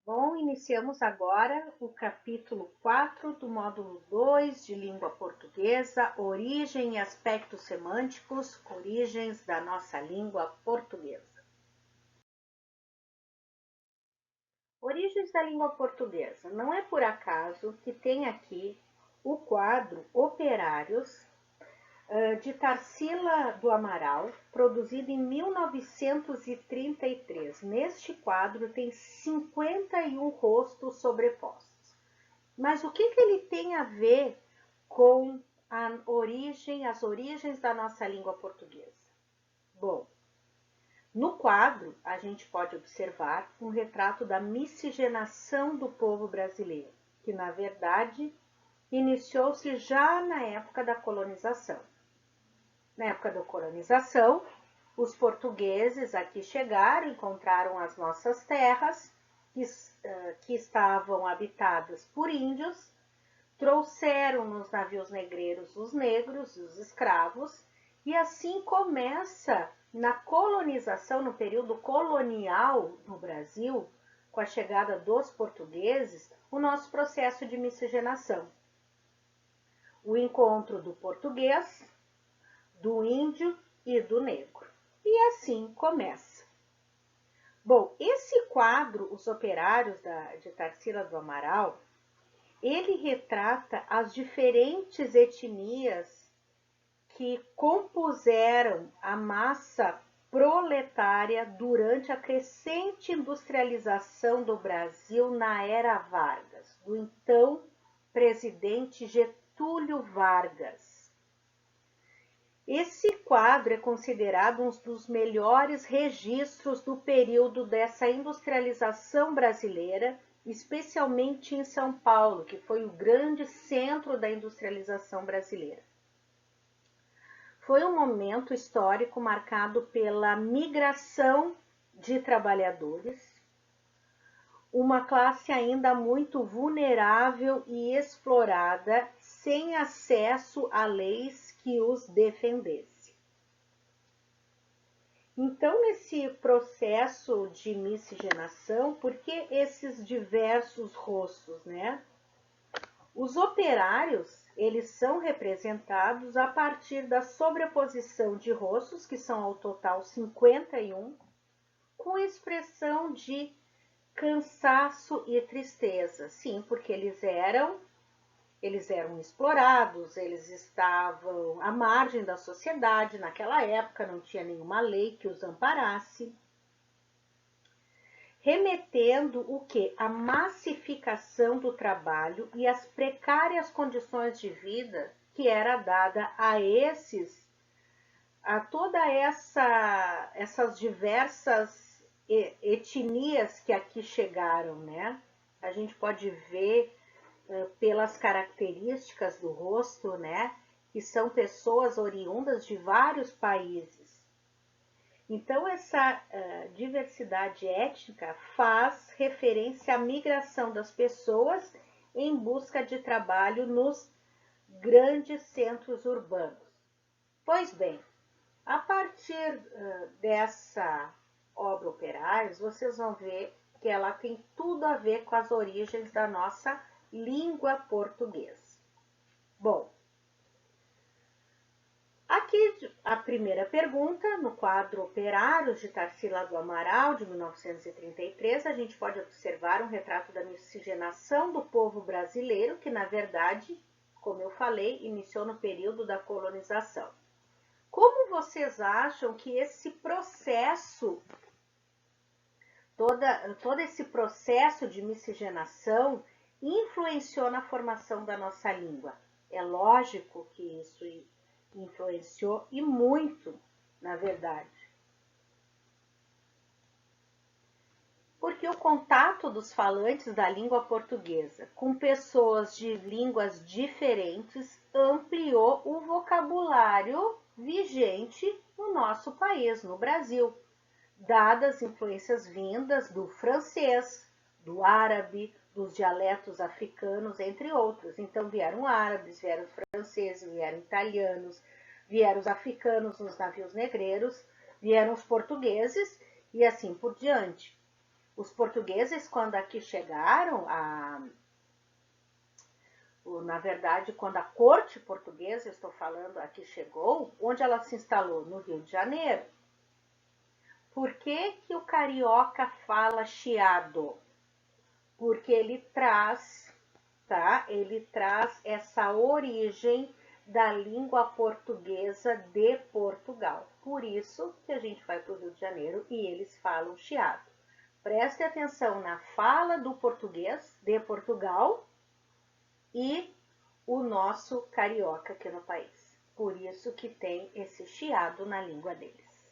Bom, iniciamos agora o capítulo 4 do módulo 2 de língua portuguesa, origem e aspectos semânticos, origens da nossa língua portuguesa. Origens da língua portuguesa. Não é por acaso que tem aqui o quadro Operários, de Tarsila do Amaral, produzido em 1933. Neste quadro tem 51 rostos sobrepostos. Mas o que ele tem a ver com as origens da nossa língua portuguesa? Bom, no quadro a gente pode observar um retrato da miscigenação do povo brasileiro, que na verdade iniciou-se já na época da colonização. Na época da colonização, os portugueses aqui chegaram, encontraram as nossas terras, que estavam habitadas por índios, trouxeram nos navios negreiros os negros, os escravos, e assim começa na colonização, no período colonial no Brasil, com a chegada dos portugueses, o nosso processo de miscigenação. O encontro do português, do índio e do negro. E assim começa. Bom, esse quadro, Os Operários, de Tarsila do Amaral, ele retrata as diferentes etnias que compuseram a massa proletária durante a crescente industrialização do Brasil na era Vargas, do então presidente Getúlio Vargas. Esse quadro é considerado um dos melhores registros do período dessa industrialização brasileira, especialmente em São Paulo, que foi o grande centro da industrialização brasileira. Foi um momento histórico marcado pela migração de trabalhadores, uma classe ainda muito vulnerável e explorada, sem acesso a leis que os defendesse. Então, nesse processo de miscigenação, por que esses diversos rostos, né? Os operários, eles são representados a partir da sobreposição de rostos, que são ao total 51, com expressão de cansaço e tristeza. Sim, porque eles eram explorados, eles estavam à margem da sociedade, naquela época não tinha nenhuma lei que os amparasse, remetendo o que? A massificação do trabalho e as precárias condições de vida que era dada a toda essas diversas etnias que aqui chegaram, né? A gente pode ver pelas características do rosto, né, que são pessoas oriundas de vários países. Então, essa diversidade étnica faz referência à migração das pessoas em busca de trabalho nos grandes centros urbanos. Pois bem, a partir dessa obra Operários, vocês vão ver que ela tem tudo a ver com as origens da nossa língua portuguesa. Bom, aqui a primeira pergunta, no quadro Operários, de Tarsila do Amaral, de 1933, a gente pode observar um retrato da miscigenação do povo brasileiro, que na verdade, como eu falei, iniciou no período da colonização. Como vocês acham que esse processo, todo esse processo de miscigenação influenciou na formação da nossa língua? É lógico que isso influenciou e muito, na verdade. Porque o contato dos falantes da língua portuguesa com pessoas de línguas diferentes ampliou o vocabulário vigente no nosso país, no Brasil, dadas as influências vindas do francês, do árabe, dos dialetos africanos, entre outros. Então vieram árabes, vieram franceses, vieram italianos, vieram os africanos nos navios negreiros, vieram os portugueses e assim por diante. Os portugueses, quando aqui chegaram, na verdade, quando a corte portuguesa, estou falando, aqui chegou, onde ela se instalou? No Rio de Janeiro. Por que que o carioca fala chiado? Porque ele traz, tá? Ele traz essa origem da língua portuguesa de Portugal. Por isso que a gente vai para o Rio de Janeiro e eles falam chiado. Preste atenção na fala do português de Portugal e o nosso carioca aqui no país. Por isso que tem esse chiado na língua deles.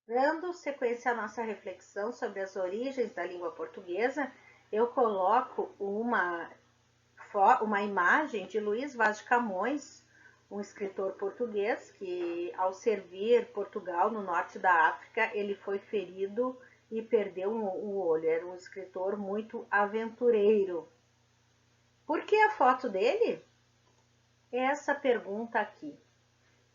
Dando sequência à nossa reflexão sobre as origens da língua portuguesa, eu coloco uma imagem de Luís Vaz de Camões, um escritor português que, ao servir Portugal no norte da África, ele foi ferido e perdeu um olho. Era um escritor muito aventureiro. Por que a foto dele? Essa pergunta aqui.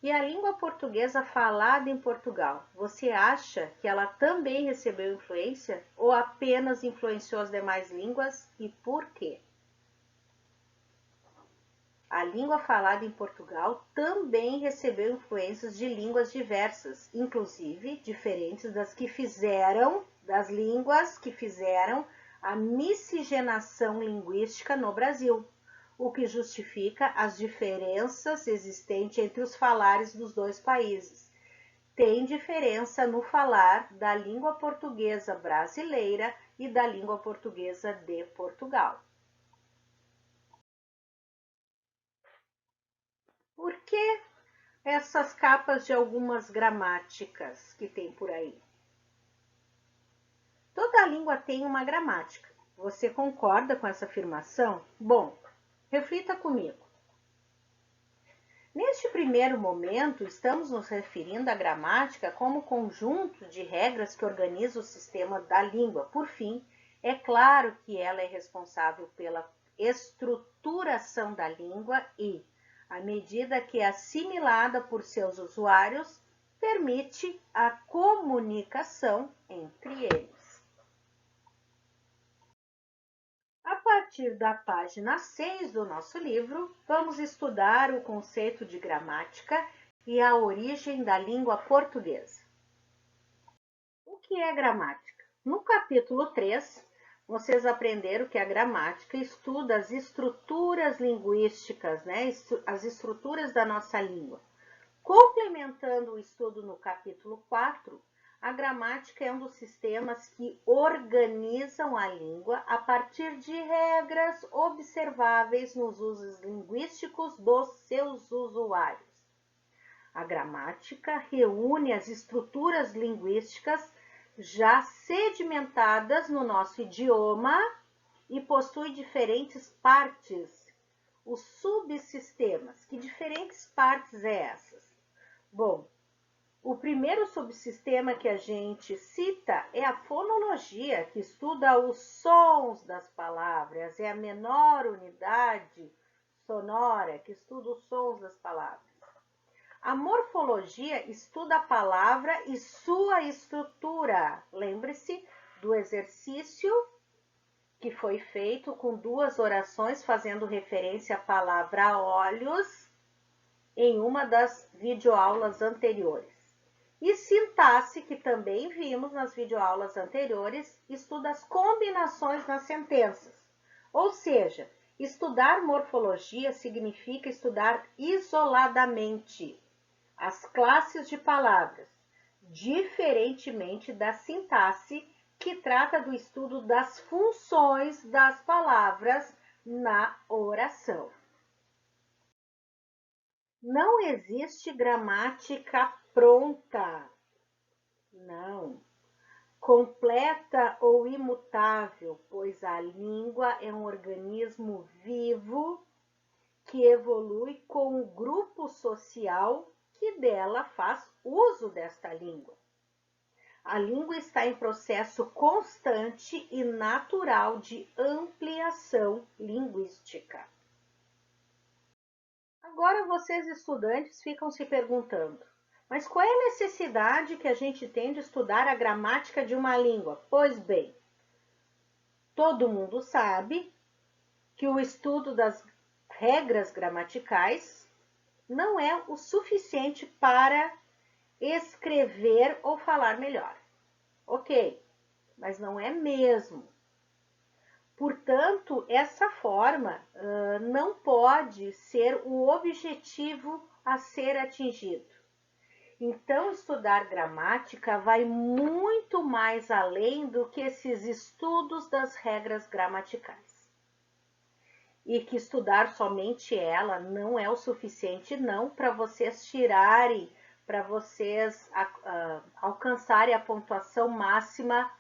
E a língua portuguesa falada em Portugal, você acha que ela também recebeu influência ou apenas influenciou as demais línguas e por quê? A língua falada em Portugal também recebeu influências de línguas diversas, inclusive diferentes das línguas que fizeram a miscigenação linguística no Brasil, o que justifica as diferenças existentes entre os falares dos dois países. Tem diferença no falar da língua portuguesa brasileira e da língua portuguesa de Portugal. Por que essas capas de algumas gramáticas que tem por aí? Toda língua tem uma gramática. Você concorda com essa afirmação? Bom, reflita comigo. Neste primeiro momento, estamos nos referindo à gramática como conjunto de regras que organiza o sistema da língua. Por fim, é claro que ela é responsável pela estruturação da língua e, à medida que é assimilada por seus usuários, permite a comunicação entre eles. A partir da página 6 do nosso livro, vamos estudar o conceito de gramática e a origem da língua portuguesa. O que é gramática? No capítulo 3, vocês aprenderam que a gramática estuda as estruturas linguísticas, né? As estruturas da nossa língua. Complementando o estudo no capítulo 4, a gramática é um dos sistemas que organizam a língua a partir de regras observáveis nos usos linguísticos dos seus usuários. A gramática reúne as estruturas linguísticas já sedimentadas no nosso idioma e possui diferentes partes, os subsistemas. Que diferentes partes é essas? Bom, o primeiro subsistema que a gente cita é a fonologia, que estuda os sons das palavras, é a menor unidade sonora, que estuda os sons das palavras. A morfologia estuda a palavra e sua estrutura. Lembre-se do exercício que foi feito com duas orações fazendo referência à palavra olhos em uma das videoaulas anteriores. E sintaxe, que também vimos nas videoaulas anteriores, estuda as combinações nas sentenças. Ou seja, estudar morfologia significa estudar isoladamente as classes de palavras, diferentemente da sintaxe, que trata do estudo das funções das palavras na oração. Não existe gramática pronta. Não. Completa ou imutável, pois a língua é um organismo vivo que evolui com o grupo social que dela faz uso desta língua. A língua está em processo constante e natural de ampliação linguística. Agora vocês, estudantes, ficam se perguntando, Mas qual é a necessidade que a gente tem de estudar a gramática de uma língua? Pois bem, todo mundo sabe que o estudo das regras gramaticais não é o suficiente para escrever ou falar melhor. Ok, mas não é mesmo. Portanto, essa forma não pode ser o objetivo a ser atingido. Então, estudar gramática vai muito mais além do que esses estudos das regras gramaticais. E que estudar somente ela não é o suficiente, não, para vocês tirarem, para vocês alcançarem a pontuação máxima,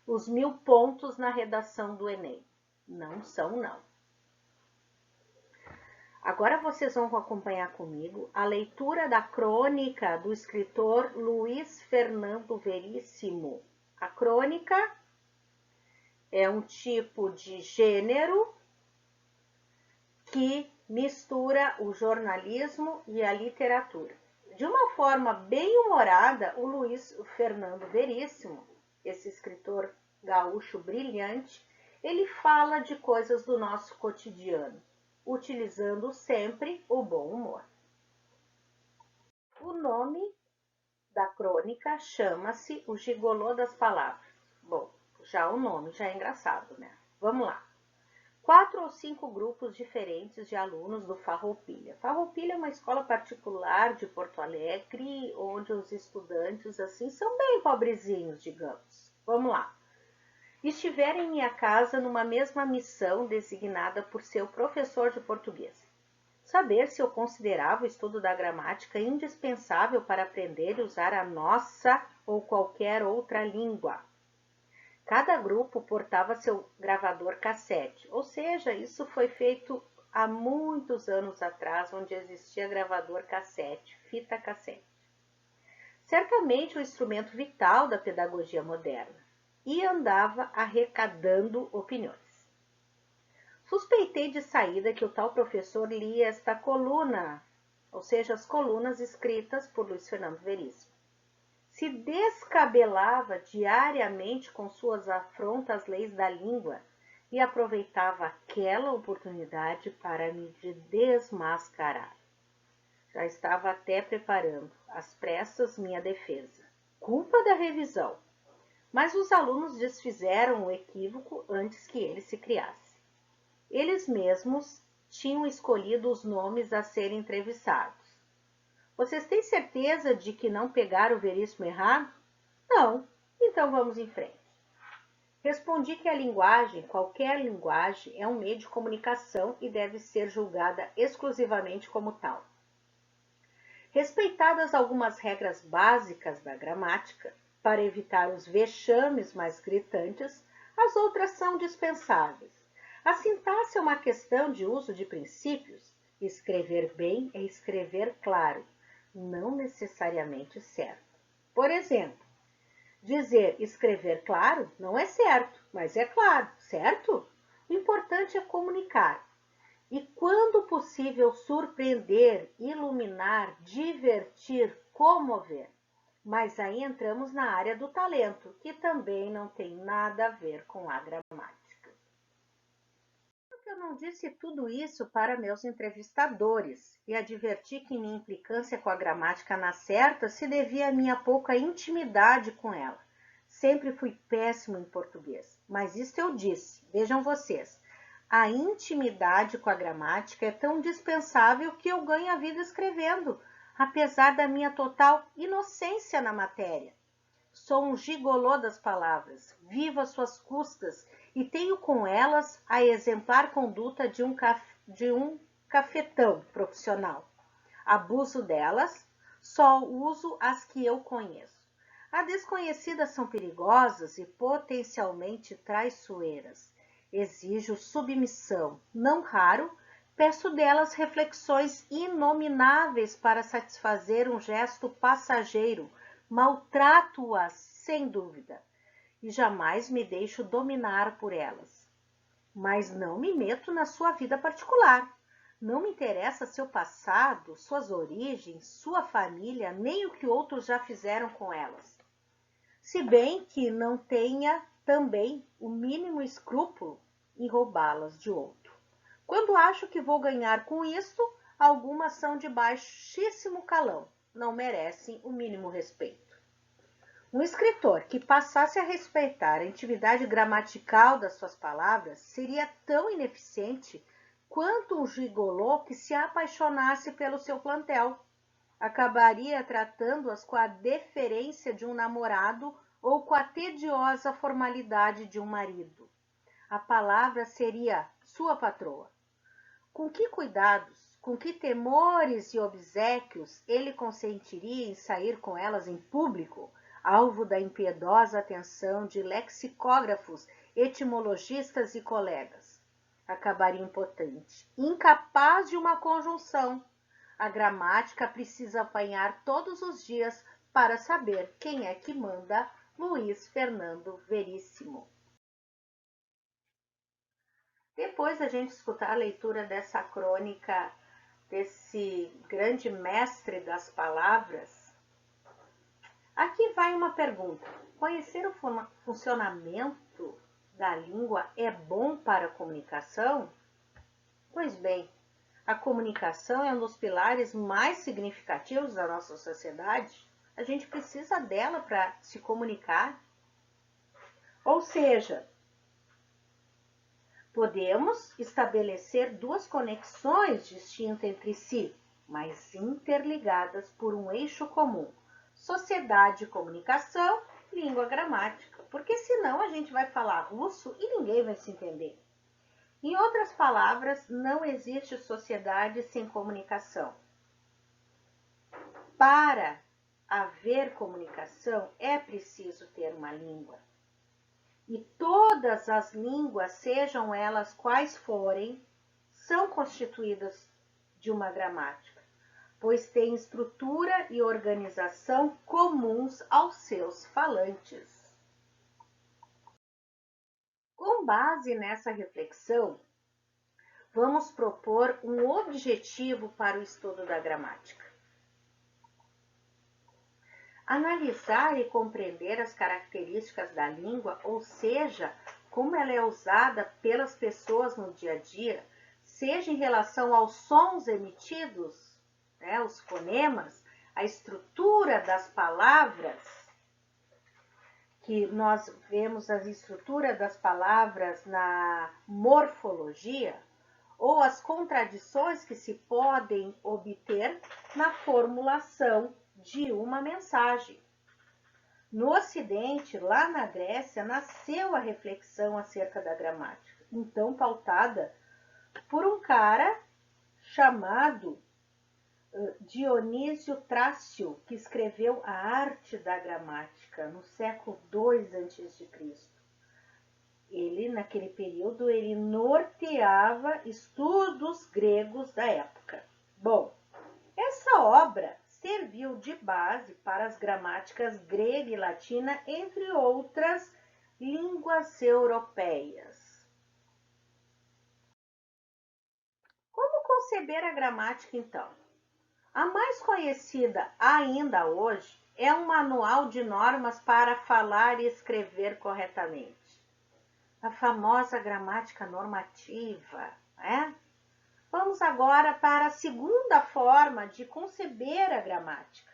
os 1000 pontos na redação do Enem. Não são, não. Agora vocês vão acompanhar comigo a leitura da crônica do escritor Luiz Fernando Veríssimo. A crônica é um tipo de gênero que mistura o jornalismo e a literatura. De uma forma bem humorada, o Luiz Fernando Veríssimo, esse escritor gaúcho brilhante, ele fala de coisas do nosso cotidiano, utilizando sempre o bom humor. O nome da crônica chama-se O Gigolô das Palavras. Bom, já o nome já é engraçado, né? Vamos lá. 4 ou 5 grupos diferentes de alunos do Farroupilha. Farroupilha é uma escola particular de Porto Alegre, onde os estudantes assim são bem pobrezinhos, digamos. Vamos lá. Estiveram em minha casa numa mesma missão designada por seu professor de português. Saber se eu considerava o estudo da gramática indispensável para aprender e usar a nossa ou qualquer outra língua. Cada grupo portava seu gravador cassete, ou seja, isso foi feito há muitos anos atrás, onde existia gravador cassete, fita cassete. Certamente um instrumento vital da pedagogia moderna, e andava arrecadando opiniões. Suspeitei de saída que o tal professor lia esta coluna, ou seja, as colunas escritas por Luiz Fernando Veríssimo. Se descabelava diariamente com suas afrontas às leis da língua e aproveitava aquela oportunidade para me desmascarar. Já estava até preparando, às pressas, minha defesa. Culpa da revisão. Mas os alunos desfizeram o equívoco antes que ele se criasse. Eles mesmos tinham escolhido os nomes a serem entrevistados. Vocês têm certeza de que não pegaram o Veríssimo errado? Não. Então vamos em frente. Respondi que a linguagem, qualquer linguagem, é um meio de comunicação e deve ser julgada exclusivamente como tal. Respeitadas algumas regras básicas da gramática, para evitar os vexames mais gritantes, as outras são dispensáveis. A sintaxe é uma questão de uso de princípios. Escrever bem é escrever claro, não necessariamente certo. Por exemplo, dizer escrever claro não é certo, mas é claro, certo? O importante é comunicar. E quando possível surpreender, iluminar, divertir, comover. Mas aí entramos na área do talento, que também não tem nada a ver com a gramática. Eu não disse tudo isso para meus entrevistadores e adverti que minha implicância com a gramática na certa se devia à minha pouca intimidade com ela. Sempre fui péssimo em português, mas isso eu disse, vejam vocês. A intimidade com a gramática é tão dispensável que eu ganho a vida escrevendo, apesar da minha total inocência na matéria. Sou um gigolô das palavras, vivo às suas custas e tenho com elas a exemplar conduta de um cafetão profissional. Abuso delas, só uso as que eu conheço. As desconhecidas são perigosas e potencialmente traiçoeiras. Exijo submissão, não raro, peço delas reflexões inomináveis para satisfazer um gesto passageiro, maltrato-as sem dúvida, e jamais me deixo dominar por elas. Mas não me meto na sua vida particular, Não me interessa seu passado, suas origens, sua família, nem o que outros já fizeram com elas. Se bem que não tenha também o mínimo escrúpulo em roubá-las de outro. Quando acho que vou ganhar com isso, algumas são de baixíssimo calão, não merecem o mínimo respeito. Um escritor que passasse a respeitar a intimidade gramatical das suas palavras seria tão ineficiente quanto um gigolô que se apaixonasse pelo seu plantel. Acabaria tratando-as com a deferência de um namorado ou com a tediosa formalidade de um marido. A palavra seria sua patroa. Com que cuidados, com que temores e obséquios ele consentiria em sair com elas em público, alvo da impiedosa atenção de lexicógrafos, etimologistas e colegas? Acabaria impotente, incapaz de uma conjunção. A gramática precisa apanhar todos os dias para saber quem é que manda. Luiz Fernando Veríssimo. Depois da gente escutar a leitura dessa crônica desse grande mestre das palavras, aqui vai uma pergunta. Conhecer o funcionamento da língua é bom para a comunicação? Pois bem, a comunicação é um dos pilares mais significativos da nossa sociedade. A gente precisa dela para se comunicar. Ou seja, podemos estabelecer duas conexões distintas entre si, mas interligadas por um eixo comum: sociedade e comunicação, língua gramática, porque senão a gente vai falar russo e ninguém vai se entender. Em outras palavras, não existe sociedade sem comunicação. Para haver comunicação, é preciso ter uma língua. E todas as línguas, sejam elas quais forem, são constituídas de uma gramática, pois têm estrutura e organização comuns aos seus falantes. Com base nessa reflexão, vamos propor um objetivo para o estudo da gramática. Analisar e compreender as características da língua, ou seja, como ela é usada pelas pessoas no dia a dia, seja em relação aos sons emitidos, os fonemas, a estrutura das palavras, que nós vemos a estrutura das palavras na morfologia, ou as contradições que se podem obter na formulação de uma mensagem. No Ocidente, lá na Grécia, nasceu a reflexão acerca da gramática, então pautada por um cara chamado Dionísio Trácio, que escreveu A Arte da Gramática no século II a.C. Ele, naquele período, ele norteava estudos gregos da época. Bom, essa obra serviu de base para as gramáticas grega e latina, entre outras línguas europeias. Como conceber a gramática, então? A mais conhecida ainda hoje é um manual de normas para falar e escrever corretamente. A famosa gramática normativa, né? Vamos agora para a segunda forma de conceber a gramática.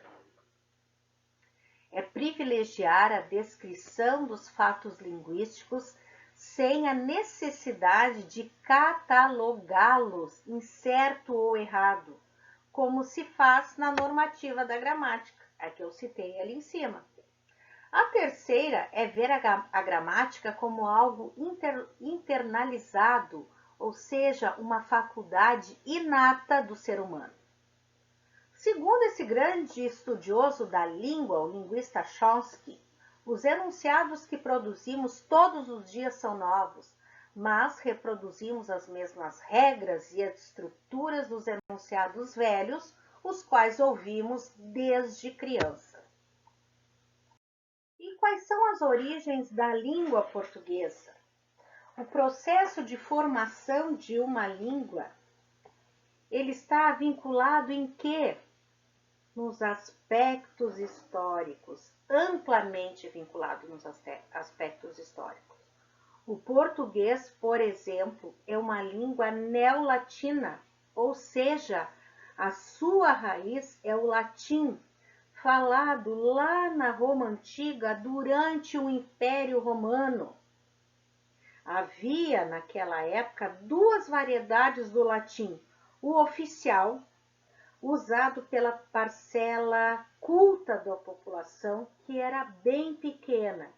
É privilegiar a descrição dos fatos linguísticos sem a necessidade de catalogá-los em certo ou errado, como se faz na normativa da gramática, a que eu citei ali em cima. A terceira é ver a gramática como algo internalizado, ou seja, uma faculdade inata do ser humano. Segundo esse grande estudioso da língua, o linguista Chomsky, os enunciados que produzimos todos os dias são novos, mas reproduzimos as mesmas regras e as estruturas dos enunciados velhos, os quais ouvimos desde criança. E quais são as origens da língua portuguesa? O processo de formação de uma língua ele está vinculado em quê? Nos aspectos históricos, amplamente vinculado nos aspectos históricos. O português, por exemplo, é uma língua neolatina, ou seja, a sua raiz é o latim, falado lá na Roma Antiga durante o Império Romano. Havia, naquela época, duas variedades do latim: o oficial, usado pela parcela culta da população, que era bem pequena,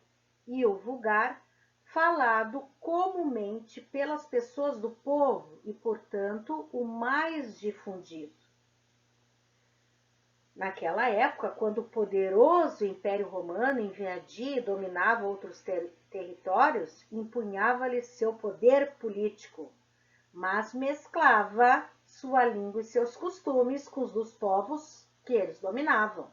e o vulgar, falado comumente pelas pessoas do povo e, portanto, o mais difundido. Naquela época, quando o poderoso Império Romano invadia e dominava outros territórios, empunhava-lhe seu poder político, mas mesclava sua língua e seus costumes com os dos povos que eles dominavam.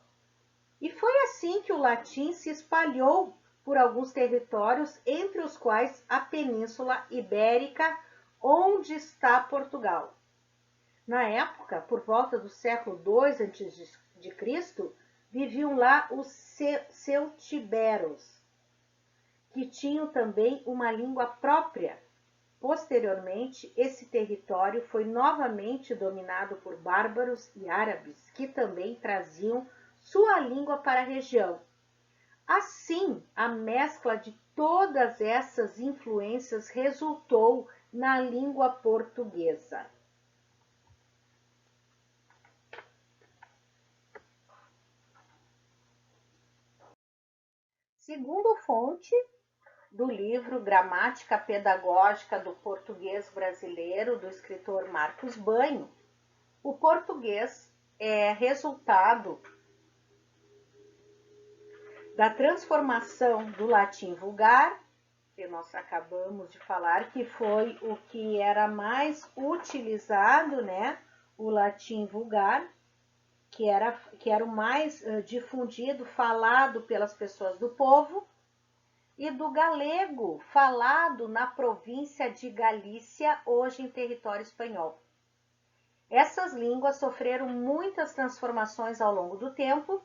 E foi assim que o latim se espalhou por alguns territórios, entre os quais a Península Ibérica, onde está Portugal. Na época, por volta do século II a.C., viviam lá os celtiberos, que tinham também uma língua própria. Posteriormente, esse território foi novamente dominado por bárbaros e árabes, que também traziam sua língua para a região. Assim, a mescla de todas essas influências resultou na língua portuguesa. Segundo fonte do livro Gramática Pedagógica do Português Brasileiro, do escritor Marcos Banho, o português é resultado da transformação do latim vulgar, que nós acabamos de falar, que foi o que era mais utilizado, né? O latim vulgar, que era o mais difundido, falado pelas pessoas do povo, e do galego, falado na província de Galícia, hoje em território espanhol. Essas línguas sofreram muitas transformações ao longo do tempo,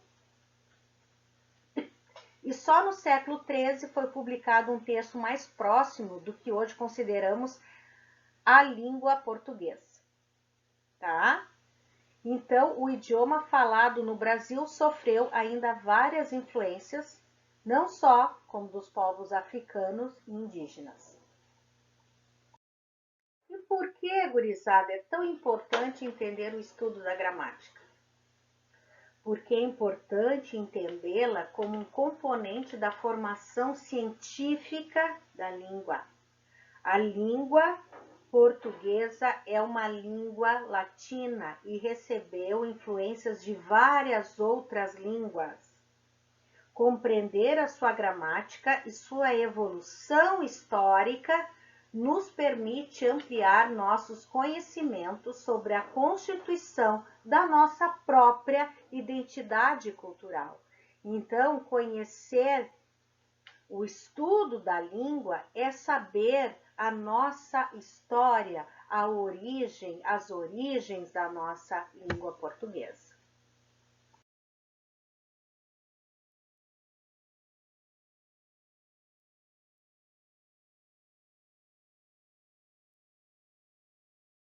e só no século XIII foi publicado um texto mais próximo do que hoje consideramos a língua portuguesa, tá? Então, o idioma falado no Brasil sofreu ainda várias influências, não só como dos povos africanos e indígenas. E por que, gurizada, é tão importante entender o estudo da gramática? Porque é importante entendê-la como um componente da formação científica da língua. A língua portuguesa é uma língua latina e recebeu influências de várias outras línguas. Compreender a sua gramática e sua evolução histórica nos permite ampliar nossos conhecimentos sobre a constituição da nossa própria identidade cultural. Então, conhecer o estudo da língua é saber a nossa história, as origens da nossa língua portuguesa.